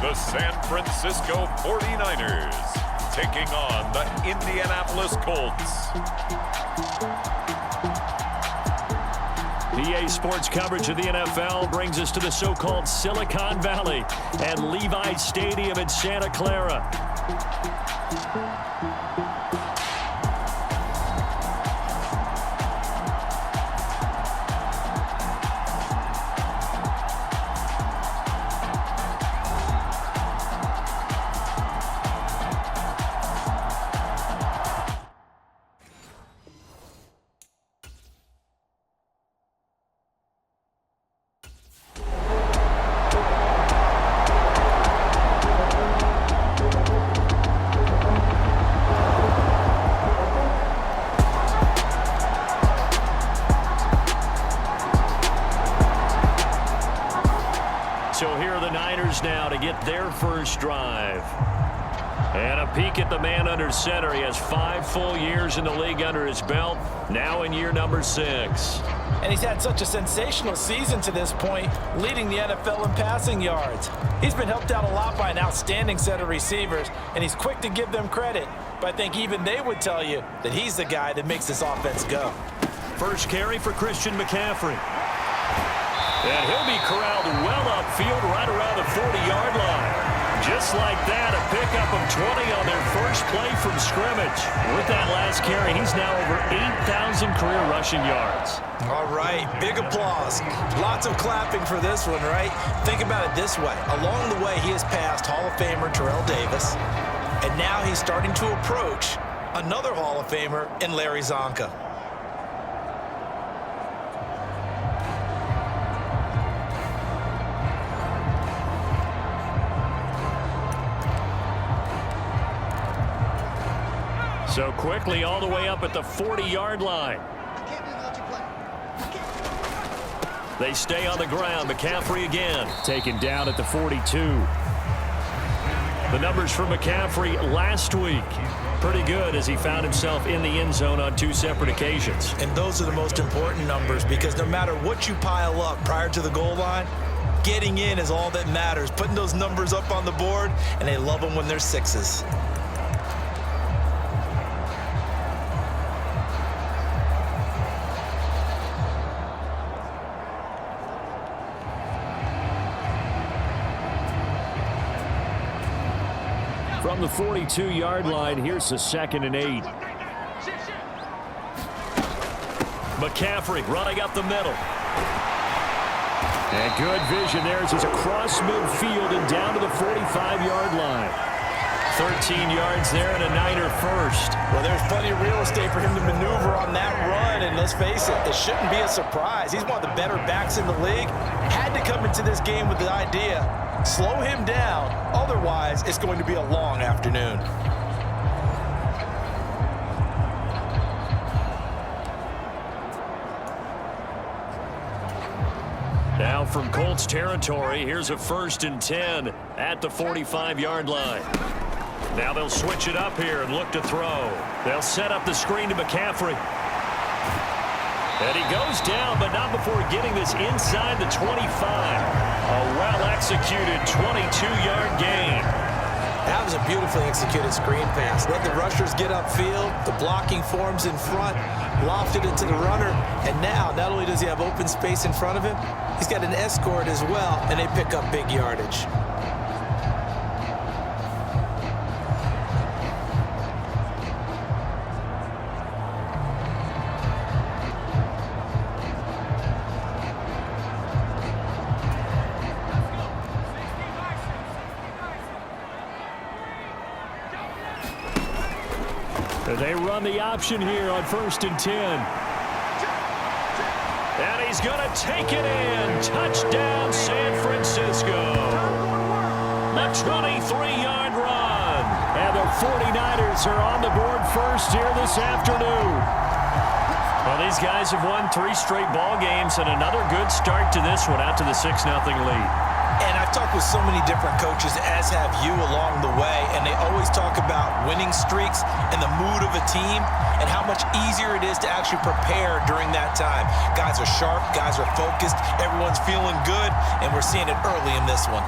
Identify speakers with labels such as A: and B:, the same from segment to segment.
A: the San Francisco 49ers, taking on the Indianapolis Colts.
B: PA Sports coverage of the NFL brings us to the so-called Silicon Valley and Levi Stadium in Santa Clara. So here are the Niners now to get their first drive. And a peek at the man under center. He has 5 full years in the league under his belt, now in year number 6.
C: And he's had such a sensational season to this point, leading the NFL in passing yards. He's been helped out a lot by an outstanding set of receivers, and he's quick to give them credit. But I think even they would tell you that he's the guy that makes this offense go.
B: First carry for Christian McCaffrey. And he'll be corralled well upfield right around the 40-yard line. Just like that, a pickup of 20 on their first play from scrimmage. With that last carry, he's now over 8,000 career rushing yards.
C: All right, big applause. Lots of clapping for this one, right? Think about it this way. Along the way, he has passed Hall of Famer Terrell Davis, and now he's starting to approach another Hall of Famer in Larry Zonka.
B: So quickly all the way up at the 40-yard line. They stay on the ground. McCaffrey again. Taken down at the 42. The numbers for McCaffrey last week. Pretty good as he found himself in the end zone on 2 separate occasions.
C: And those are the most important numbers because no matter what you pile up prior to the goal line, getting in is all that matters. Putting those numbers up on the board, and they love them when they're 6s.
B: From the 42-yard line, here's the 2nd and 8. McCaffrey running up the middle. And good vision there as he's across midfield and down to the 45-yard line. 13 yards there and a Niner first.
C: Well, there's plenty of real estate for him to maneuver on that run, and let's face it, it shouldn't be a surprise. He's one of the better backs in the league. Had to come into this game with the idea, slow him down, otherwise it's going to be a long afternoon.
B: Now from Colts territory, here's a 1st and 10 at the 45-yard line. Now they'll switch it up here and look to throw. They'll set up the screen to McCaffrey. And he goes down, but not before getting this inside the 25. A well-executed 22-yard gain.
C: That was a beautifully executed screen pass. Let the rushers get upfield. The blocking forms in front. Lofted it to the runner. And now, not only does he have open space in front of him, he's got an escort as well, and they pick up big yardage.
B: They run the option here on 1st and 10. And he's going to take it in. Touchdown, San Francisco. The 23-yard run. And the 49ers are on the board first here this afternoon. Well, these guys have won 3 straight ball games and another good start to this one out to the 6-0 lead.
C: And I've talked with so many different coaches, as have you along the way, and they always talk about winning streaks and the mood of a team and how much easier it is to actually prepare during that time. Guys are sharp, guys are focused, everyone's feeling good, and we're seeing it early in this one.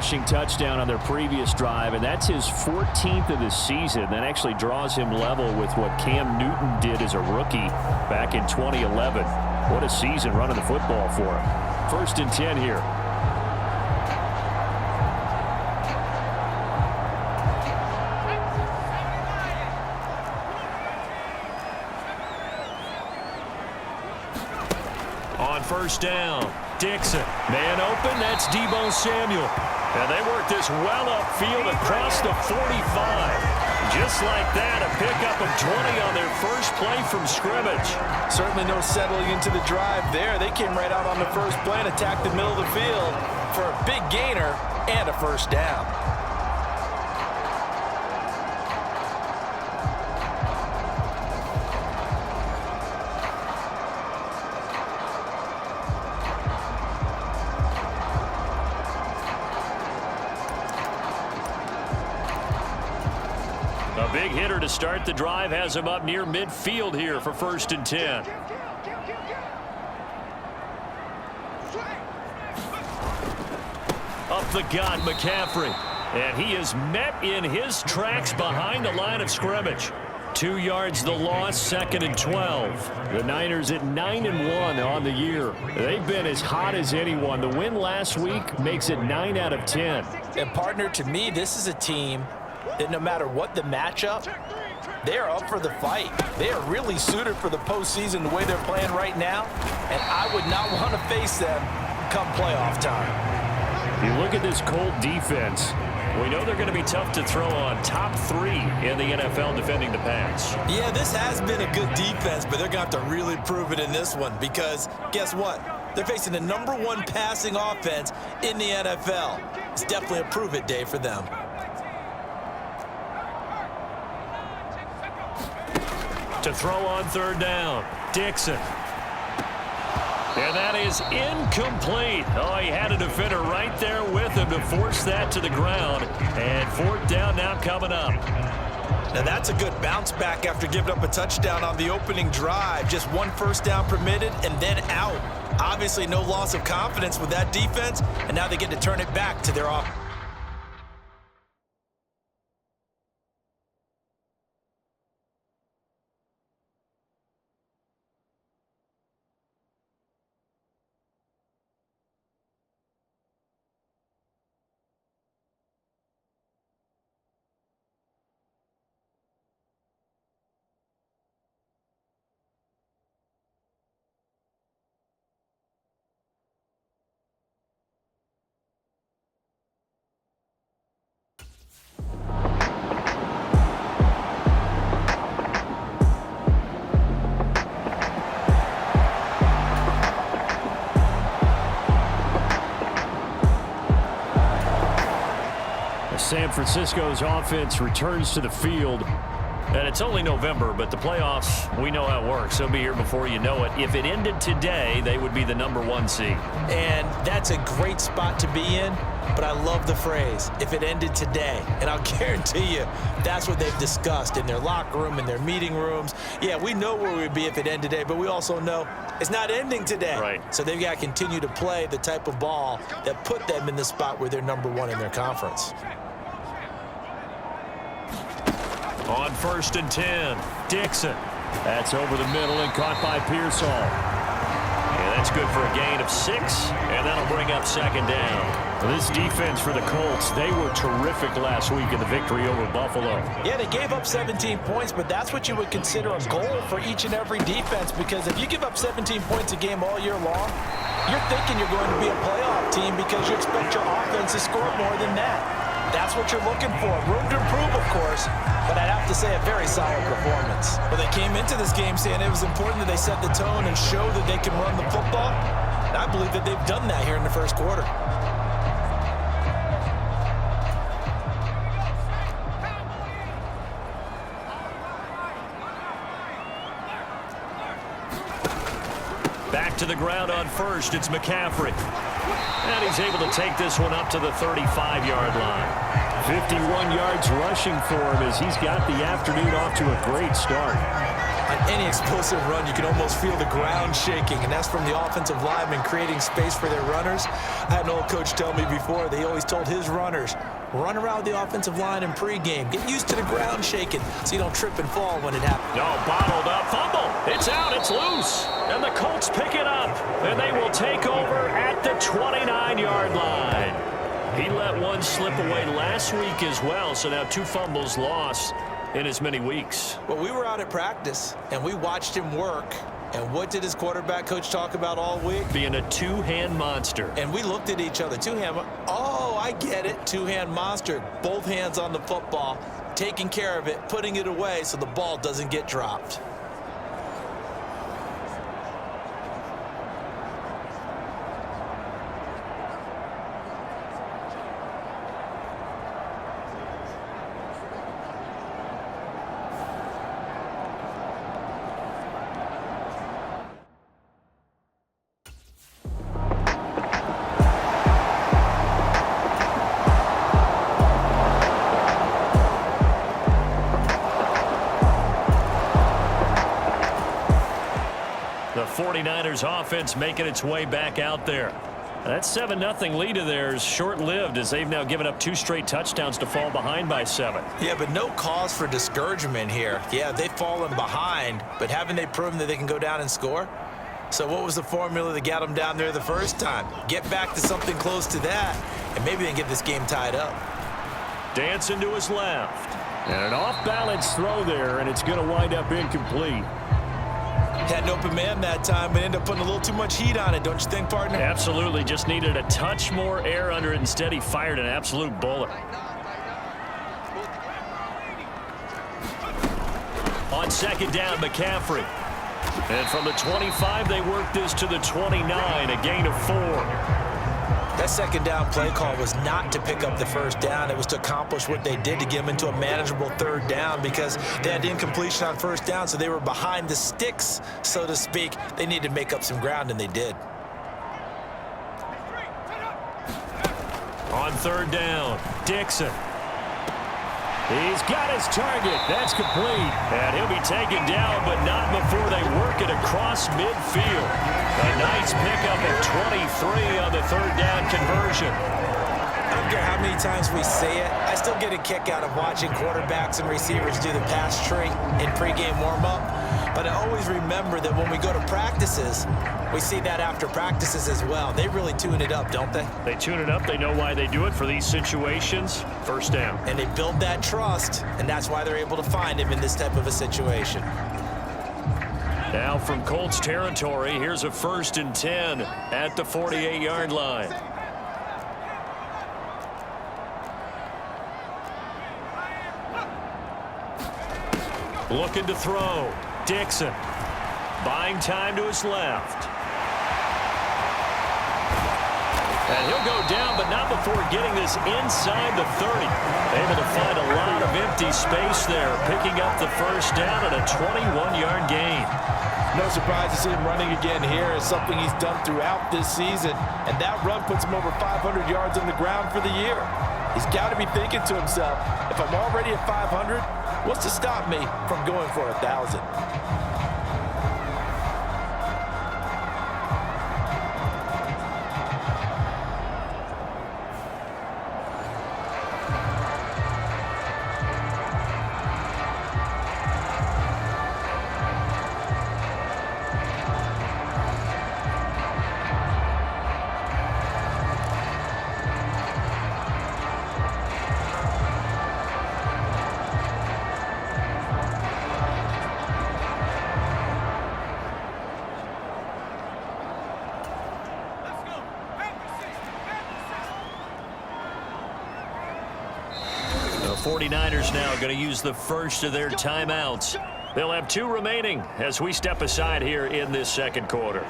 B: rushing touchdown on their previous drive, and that's his 14th of the season. That actually draws him level with what Cam Newton did as a rookie back in 2011. What a season running the football for him. 1st and 10 here. On 1st down, Dixon. Man open, that's Deebo Samuel. And they work this well upfield across the 45. Just like that, a pickup of 20 on their first play from scrimmage.
C: Certainly no settling into the drive there. They came right out on the first play and attacked the middle of the field for a big gainer and a 1st down.
B: A big hitter to start the drive has him up near midfield here for 1st and 10. Up the gut, McCaffrey. And he is met in his tracks behind the line of scrimmage. 2 yards the loss, 2nd and 12. The Niners at 9-1 on the year. They've been as hot as anyone. The win last week makes it 9 out of 10.
C: And partner, to me, this is a team that no matter what the matchup, they are up for the fight. They are really suited for the postseason the way they're playing right now, and I would not want to face them come playoff time.
B: You look at this Colt defense. We know they're going to be tough to throw on. Top 3 in the NFL defending the pass.
C: Yeah, this has been a good defense, but they're going to have to really prove it in this one because guess what? They're facing the #1 passing offense in the NFL. It's definitely a prove-it day for them.
B: To throw on 3rd down, Dixon. And that is incomplete. Oh, he had a defender right there with him to force that to the ground. And 4th down now coming up.
C: Now that's a good bounce back after giving up a touchdown on the opening drive. Just 1 1st down permitted and then out. Obviously no loss of confidence with that defense, and now they get to turn it back to their offense.
B: San Francisco's offense returns to the field. And it's only November, but the playoffs, we know how it works. They'll be here before you know it. If it ended today, they would be the #1 seed.
C: And that's a great spot to be in, but I love the phrase, if it ended today. And I'll guarantee you, that's what they've discussed in their locker room, in their meeting rooms. Yeah, we know where we'd be if it ended today, but we also know it's not ending today.
B: Right.
C: So they've got to continue to play the type of ball that put them in the spot where they're #1 in their conference.
B: On 1st and 10, Dixon. That's over the middle and caught by Pearsall. And that's good for a gain of 6, and that'll bring up 2nd down. This defense for the Colts, they were terrific last week in the victory over Buffalo.
C: Yeah, they gave up 17 points, but that's what you would consider a goal for each and every defense, because if you give up 17 points a game all year long, you're thinking you're going to be a playoff team because you expect your offense to score more than that. That's what you're looking for. Room to improve, of course, but I'd have to say a very solid performance. Well, they came into this game saying it was important that they set the tone and show that they can run the football. And I believe that they've done that here in the first quarter.
B: Back to the ground on 1st, it's McCaffrey. And he's able to take this one up to the 35-yard line. 51 yards rushing for him as he's got the afternoon off to a great start.
C: On Any explosive run, you can almost feel the ground shaking, and that's from the offensive linemen creating space for their runners. I had an old coach tell me before, they always told his runners, run around the offensive line in pregame. Get used to the ground shaking so you don't trip and fall when it happens.
B: No, bottled up, fumble. It's out, it's loose. And the Colts pick it up, and they will take over at the 29-yard line. He let one slip away last week as well, so now 2 fumbles lost in as many weeks.
C: Well, we were out at practice, and we watched him work. And what did his quarterback coach talk about all week?
B: Being a two-hand monster.
C: And we looked at each other. Two-hand, oh, I get it. Two-hand monster. Both hands on the football, taking care of it, putting it away so the ball doesn't get dropped.
B: The 49ers offense making its way back out there. That 7-0 lead of theirs short-lived as they've now given up 2 straight touchdowns to fall behind by 7.
C: Yeah, but no cause for discouragement here. Yeah, they've fallen behind, but haven't they proven that they can go down and score? So what was the formula that got them down there the first time? Get back to something close to that, and maybe they can get this game tied up.
B: Dancing to his left. And an off-balance throw there, and it's going to wind up incomplete.
C: Had an open man that time, but ended up putting a little too much heat on it, don't you think, partner?
B: Absolutely. Just needed a touch more air under it. Instead, he fired an absolute bullet. On second down, McCaffrey. And from the 25, they work this to the 29, a gain of 4.
C: That second down play call was not to pick up the first down. It was to accomplish what they did to get them into a manageable third down because they had incompletion on first down, so they were behind the sticks, so to speak. They needed to make up some ground, and they did.
B: On third down, Dixon. He's got his target. That's complete. And he'll be taken down, but not before they work it across midfield. A nice pickup of 23 on the third down conversion.
C: I don't care how many times we say it, I still get a kick out of watching quarterbacks and receivers do the pass tree in pregame warm-up. But I always remember that when we go to practices, we see that after practices as well. They really tune it up, don't they?
B: They tune it up. They know why they do it for these situations. First down.
C: And they build that trust, and that's why they're able to find him in this type of a situation.
B: Now from Colts territory, here's a 1st and 10 at the 48-yard line. Looking to throw. Dixon. Buying time to his left. And he'll go down, but not before getting this inside the 30. Able to find a lot of empty space there, picking up the first down at a 21-yard gain.
C: No surprise to see him running again here. It's something he's done throughout this season, and that run puts him over 500 yards on the ground for the year. He's got to be thinking to himself, if I'm already at 500, what's to stop me from going for 1,000?
B: The 49ers now going to use the first of their timeouts. They'll have 2 remaining as we step aside here in this second quarter.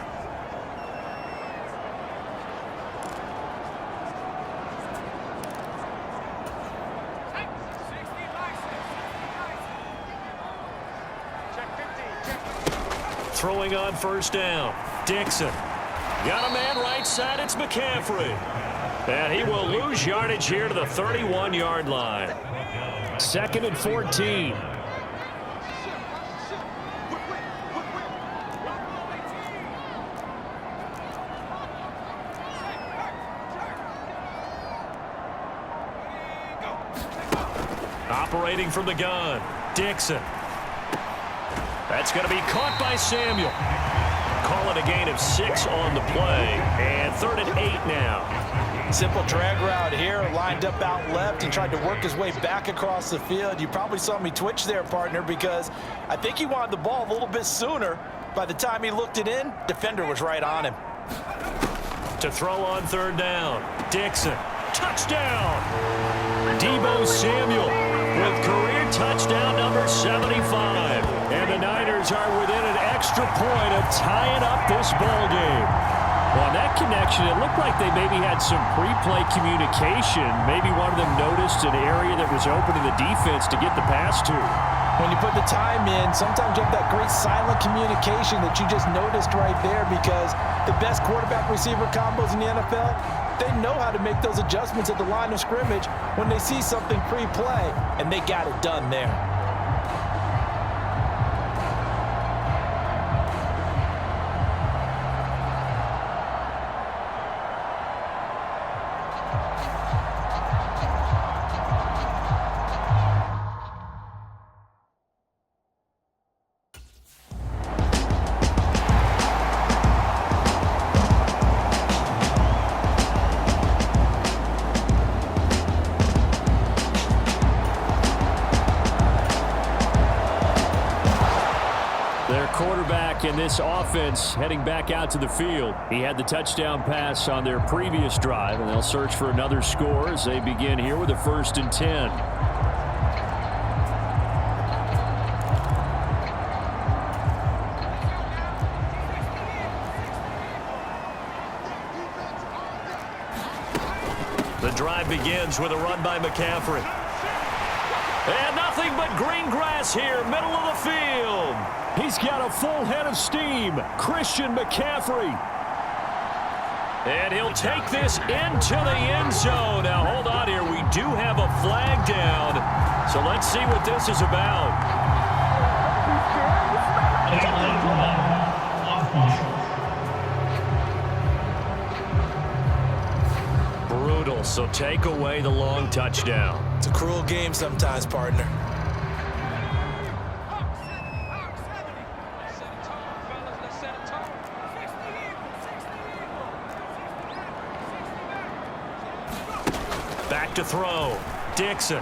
B: Throwing on first down, Dixon. Got a man right side, it's McCaffrey. And he will lose yardage here to the 31-yard line. 2nd and 14. Operating from the gun, Dixon. That's going to be caught by Samuel. Call it a gain of 6 on the play, and 3rd and 8 now.
C: Simple drag route here, lined up out left and tried to work his way back across the field. You probably saw me twitch there, partner, because I think he wanted the ball a little bit sooner. By the time he looked it in, defender was right on him.
B: To throw on 3rd down, Dixon. Touchdown! Deebo Samuel with career touchdown number 75. And the Niners are within an extra point of tying up this ball game. On that connection, it looked like they maybe had some pre-play communication. Maybe one of them noticed an area that was open in the defense to get the pass to.
C: When you put the time in, sometimes you have that great silent communication that you just noticed right there, because the best quarterback-receiver combos in the NFL, they know how to make those adjustments at the line of scrimmage when they see something pre-play, and they got it done there.
B: Quarterback in this offense heading back out to the field. He had the touchdown pass on their previous drive, and they'll search for another score as they begin here with a 1st and 10. The drive begins with a run by McCaffrey. And nothing but green grass here, middle of the field. He's got a full head of steam, Christian McCaffrey. And he'll take this into the end zone. Now, hold on here. We do have a flag down. So let's see what this is about. Brutal, so take away the long touchdown.
C: It's a cruel game sometimes, partner.
B: Back to throw, Dixon.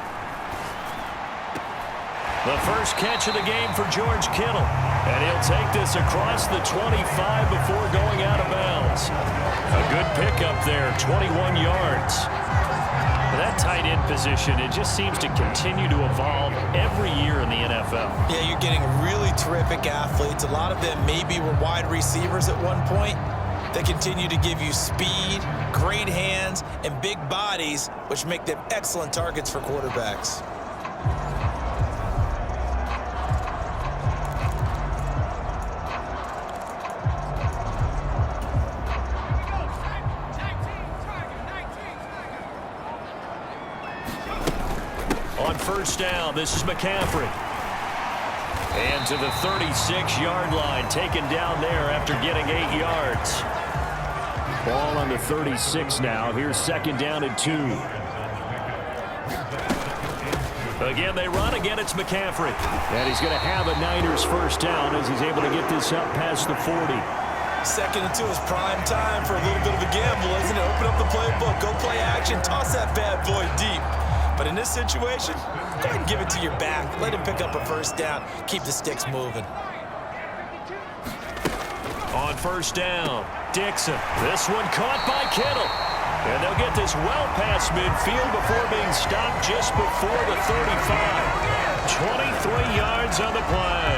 B: The first catch of the game for George Kittle. And he'll take this across the 25 before going out of bounds. A good pickup there, 21 yards. That tight end position, it just seems to continue to evolve every year in the NFL.
C: Yeah, you're getting really terrific athletes. A lot of them maybe were wide receivers at one point. They continue to give you speed, great hands, and big bodies, which make them excellent targets for quarterbacks.
B: On 1st down, this is McCaffrey. And to the 36-yard line, taken down there after getting 8 yards. Ball on the 36 now. Here's 2nd down and 2. Again, they run. Again, it's McCaffrey. And he's going to have a Niners 1st down as he's able to get this up past the 40.
C: 2nd and 2 is prime time for a little bit of a gamble, isn't it? Open up the playbook, go play action, toss that bad boy deep. But in this situation, go ahead and give it to your back. Let him pick up a 1st down. Keep the sticks moving.
B: On 1st down, Dixon. This one caught by Kittle. And they'll get this well past midfield before being stopped just before the 35. 23 yards on the play.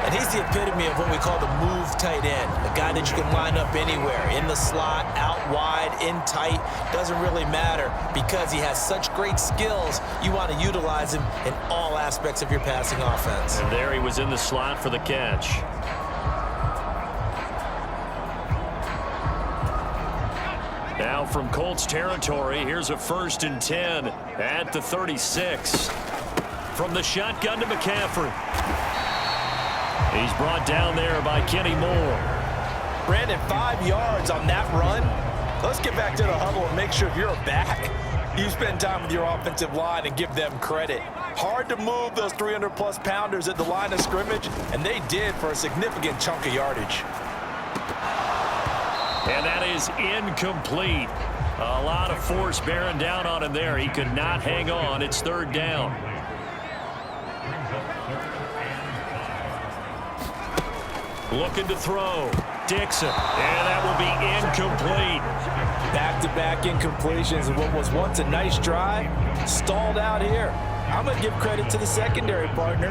C: And he's the epitome of what we call the move tight end. A guy that you can line up anywhere, in the slot, out wide, in tight. Doesn't really matter because he has such great skills. You want to utilize him in all aspects of your passing offense.
B: And there he was in the slot for the catch. Now from Colts territory, here's a 1st and 10 at the 36. From the shotgun to McCaffrey. He's brought down there by Kenny Moore.
C: Brandon, 5 yards on that run. Let's get back to the huddle and make sure you're back. You spend time with your offensive line and give them credit. Hard to move those 300-plus pounders at the line of scrimmage, and they did for a significant chunk of yardage.
B: And that is incomplete. A lot of force bearing down on him there. He could not hang on. It's third down. Looking to throw. Dixon. And that will be incomplete.
C: Back-to-back incompletions of what was once a nice drive. Stalled out here. I'm going to give credit to the secondary partner.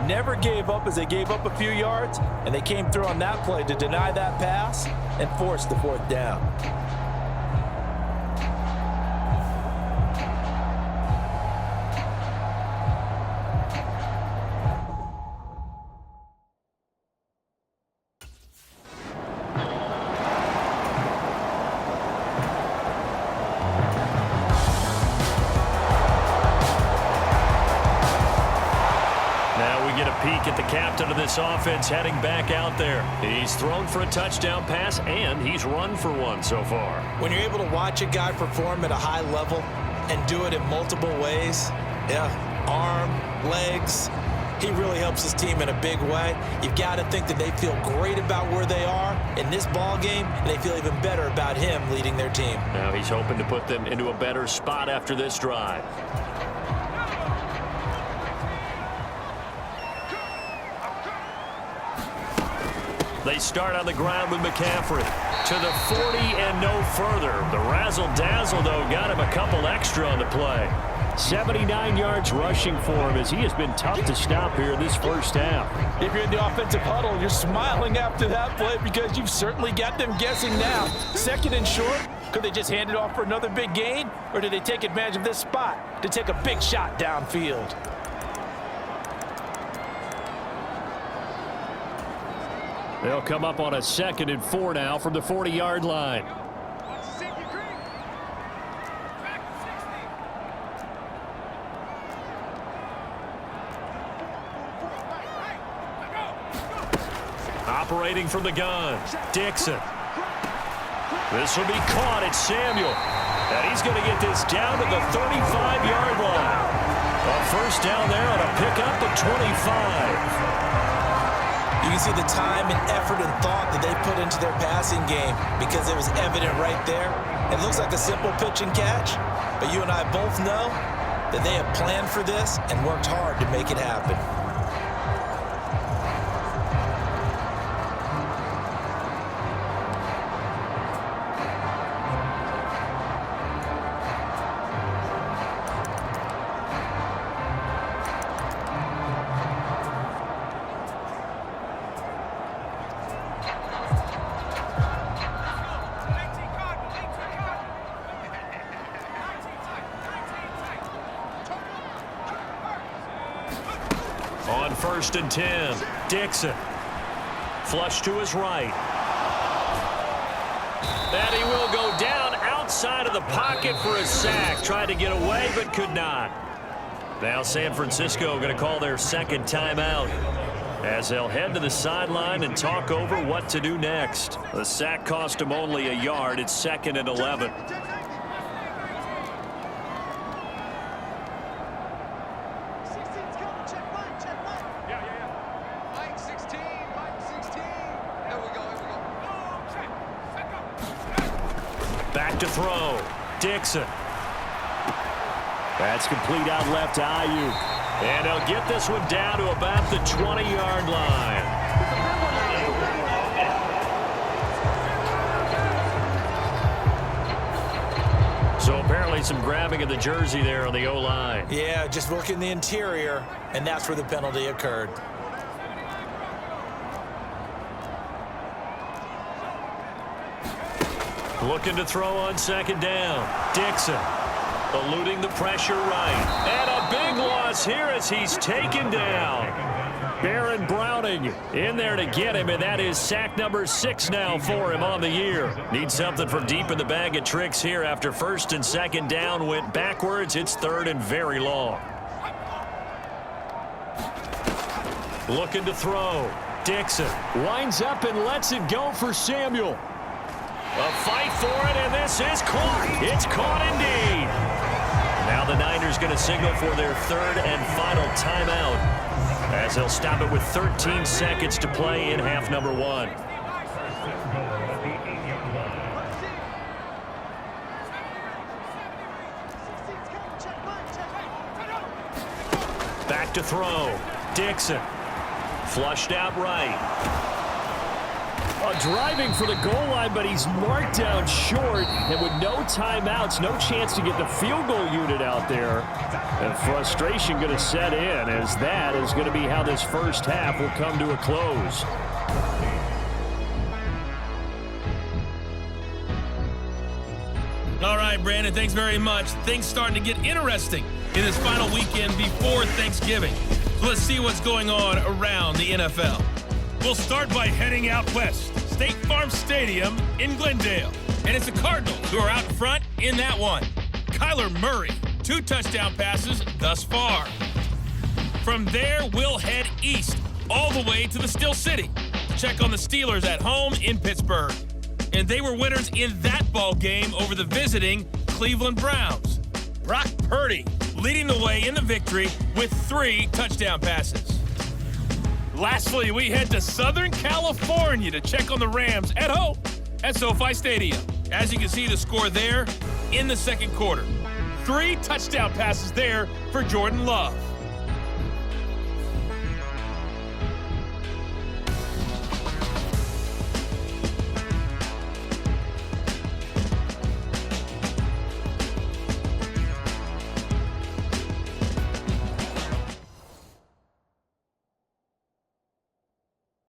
C: Never gave up as they gave up a few yards, and they came through on that play to deny that pass and force the fourth down.
B: Peek at the captain of this offense heading back out there. He's thrown for a touchdown pass, and he's run for one so far.
C: When you're able to watch a guy perform at a high level and do it in multiple ways, arm, legs, he really helps his team in a big way. You've got to think that they feel great about where they are in this ball game, and they feel even better about him leading their team.
B: Now he's hoping to put them into a better spot after this drive. They start on the ground with McCaffrey to the 40 and no further. The razzle-dazzle, though, got him a couple extra on the play. 79 yards rushing for him as he has been tough to stop here this first half.
C: If you're in the offensive huddle, you're smiling after that play because you've certainly got them guessing now. Second and short, could they just hand it off for another big gain? Or did they take advantage of this spot to take a big shot downfield?
B: They'll come up on a 2nd and 4 now from the 40-yard line. Operating from the gun, Dixon. This will be caught. It's Samuel. And he's going to get this down to the 35-yard line. A first down there on a pickup at 25.
C: You can see the time and effort and thought that they put into their passing game because it was evident right there. It looks like a simple pitch and catch, but you and I both know that they have planned for this and worked hard to make it happen.
B: On 1st and 10, Dixon. Flush to his right. And he will go down outside of the pocket for a sack. Tried to get away, but could not. Now San Francisco going to call their second timeout as they'll head to the sideline and talk over what to do next. The sack cost him only a yard. It's 2nd and 11. Back to throw. Dixon. That's complete out left to Ayuk. And they'll get this one down to about the 20-yard line. So apparently some grabbing of the jersey there on the O-line.
C: Yeah, just working the interior, and that's where the penalty occurred.
B: Looking to throw on 2nd down. Dixon eluding the pressure right. And a big loss here as he's taken down. Baron Browning in there to get him, and that is sack number 6 now for him on the year. Needs something from deep in the bag of tricks here after 1st and 2nd down went backwards. It's 3rd and very long. Looking to throw. Dixon winds up and lets it go for Samuel. A fight for it, and this is caught. It's caught indeed. Now the Niners going to signal for their third and final timeout as they'll stop it with 13 seconds to play in half number 1. Back to throw. Dixon. Flushed out right.
D: Driving for the goal line, but he's marked down short. And with no timeouts, no chance to get the field goal unit out there. And frustration going to set in, as that is going to be how this first half will come to a close.
E: All right, Brandon, thanks very much. Things starting to get interesting in this final weekend before Thanksgiving. So let's see what's going on around the NFL. We'll start by heading out west. State Farm Stadium in Glendale. And it's the Cardinals who are out front in that one. Kyler Murray, 2 touchdown passes thus far. From there, we'll head east all the way to the Steel City to check on the Steelers at home in Pittsburgh. And they were winners in that ball game over the visiting Cleveland Browns. Brock Purdy leading the way in the victory with 3 touchdown passes. Lastly, we head to Southern California to check on the Rams at home at SoFi Stadium. As you can see, the score there in the second quarter. 3 touchdown passes there for Jordan Love.